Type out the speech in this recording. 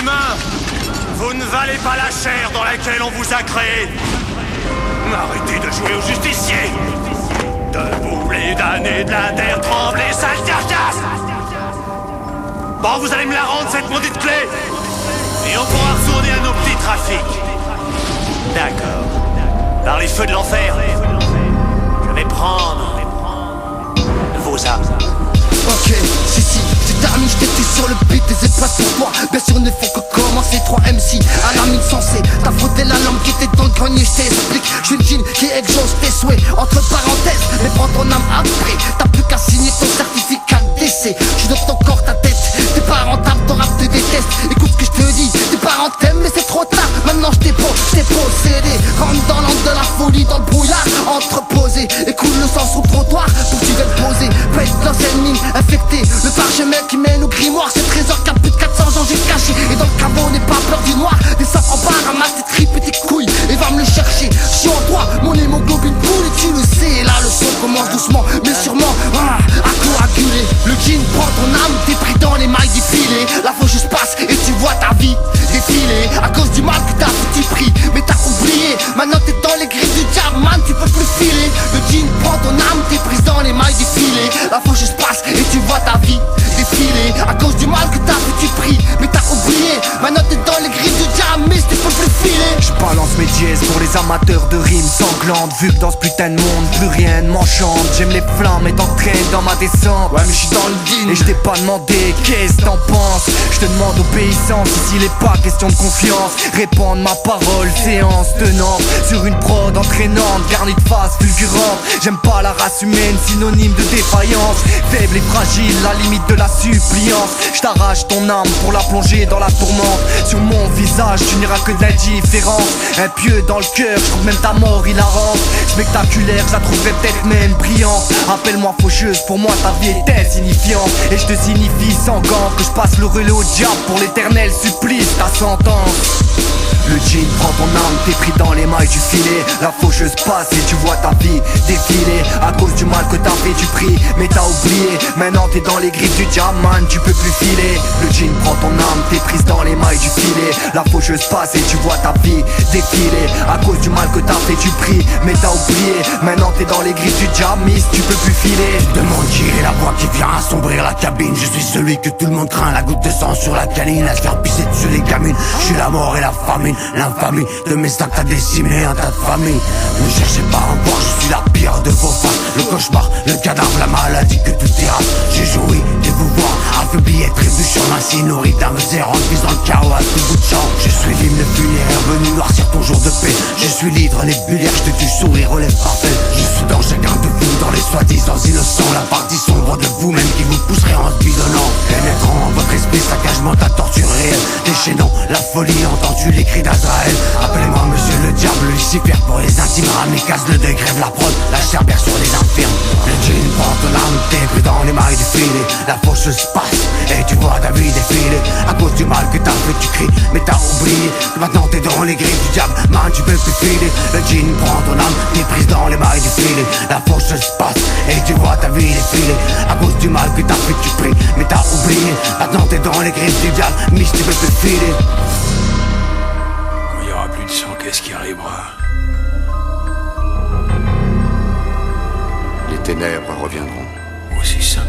humains, vous ne valez pas la chair dans laquelle on vous a créé. Arrêtez de jouer aux justiciers. Debout les damnés de la terre, tremblez, sale carcasse. Bon, vous allez me la rendre, cette maudite clé, et on pourra retourner à nos petits trafics. D'accord. Par les feux de l'enfer, je vais prendre vos âmes. Ok, si, c'est terminé, je t'ai sur le beat, des espaces pour toi. Bien sûr, ne faut que commencer, 3 MC à la mine sensée. T'as frotté la lampe qui était dans le grenier, je t'explique. Je suis une jean qui exauce tes souhaits, entre parenthèses, mais prends ton âme après. T'as plus qu'à signer ton certificat de décès. Je suis dans ton corps, ta tête, t'es pas rentable, ton rap te déteste. Écoute ce que je te dis, tes parents t'aiment, mais c'est trop tard. Maintenant je t'ai possédé. Rentre dans l'angle de la folie, dans le brouillard, entreposé. Écoute le sang sur le trottoir, pour que tu viennes poser. Pète l'ancienne mine infecté, le parchemin qui mène au grimoire. Ce trésor qui a plus de 400 ans j'ai caché. Et dans le caveau n'est pas peur du noir. Descends en bas, ramasse tes tripes et tes couilles et va me le chercher. Je suis en toi, mon hémoglobine coule et tu le sais. Et là le son commence doucement mais sûrement à coaguler. Le jean prend ton âme, t'es pris dans les mailles du filet. La faucheuse passe et tu vois ta vie défiler. À cause du mal que t'as petit prix, mais t'as oublié. Maintenant t'es dans les griffes du diable, man, tu peux plus filer. Le jean prend ton âme, t'es prise dans les mailles du filet. La faucheuse passe et tu vois ta vie défiler. À cause du mal que t'as petit prix, mais t'as oublié. Maintenant t'es dans les griffes du diable, mais tu peux plus filer. Je balance mes dièses pour les amateurs de rimes sanglantes. Vu que dans ce putain de monde plus rien ne m'enchante. J'aime les flammes et t'entraînes dans ma descente. Ouais mais je suis dans le deal et je t'ai pas demandé qu'est-ce que t'en penses. Je te demande obéissance, ici il est pas question de confiance. Répondre ma parole, séance tenante sur une prod entraînante, garnie de face fulgurante. J'aime pas la race humaine, synonyme de défaillance. Faible et fragile, la limite de la suppliance. Je t'arrache ton âme pour la plonger dans la tourmente. Sur mon visage tu n'iras que de l'indifférence. Un pieu dans le cœur, je trouve même ta mort hilarante. Spectaculaire, je la trouverais peut-être même brillante. Appelle-moi faucheuse, pour moi ta vie est insignifiante. Et je te signifie sans gants que je passe le relais au diable pour l'éternel supplice, ta sentence. Le jean prend ton âme, t'es pris dans les mailles du filet. La faucheuse passe et tu vois ta vie défiler. À cause du mal que t'as fait tu pries, mais t'as oublié. Maintenant t'es dans les griffes du diable, man, tu peux plus filer. Le jean prend ton âme, t'es prise dans les mailles du filet. La faucheuse passe et tu vois ta vie défiler. À cause du mal que t'as fait tu pries, mais t'as oublié. Maintenant t'es dans les griffes du diable, miss, tu peux plus filer. Je demande qui est la voix qui vient assombrir la cabine. Je suis celui que tout le monde craint, la goutte de sang sur la canine. À se faire pisser dessus les gamines. Je suis la mort et la famine, l'infamie de mes sacs t'as décimé un tas de familles. Ne cherchez pas à voir, je suis la pire de vos faces. Le cauchemar, le cadavre, la maladie que tout ira. J'ai joui de vous voir affaibli et trébuchant, ainsi nourri d'âmes errantes, vis dans le chaos à tout bout de champ. Je suis l'hymne funéraire venu noircir ton jour de paix. Je suis l'hydre nébulaire, je te tue sourire, relève parfait. Je suis dans chacun de vous, dans les soi-disant innocents. La partie sombre de vous-même qui vous pousserait en se bidonnant. Pénétrant en votre esprit, saccagement, ta torture réelle. Déchaînant la folie, entendu les cris d'Azraël. Appelez-moi monsieur le diable, Lucifer pour les intimes. Ramicas, le deuil grève la prod, la chair berce sur les infirmes. Le jean porte l'âme, t'es pris dans les mailles du filet. La faucheuse passe et tu vois ta vie défiler. À cause du mal que t'as fait tu cries, mais t'as oublié. Maintenant t'es dans les griffes du diable, man tu peux plus filer. Le jean prend ton âme, t'es prise dans les mailles du filet. La faucheuse passe et tu vois ta vie défiler. À cause du mal que t'as fait tu pries, mais t'as oublié. Maintenant t'es dans les griffes du diable, miss tu peux plus filer. Quand il y aura plus de sang, qu'est-ce qui arrivera? Les ténèbres reviendront. Oh, c'est ça.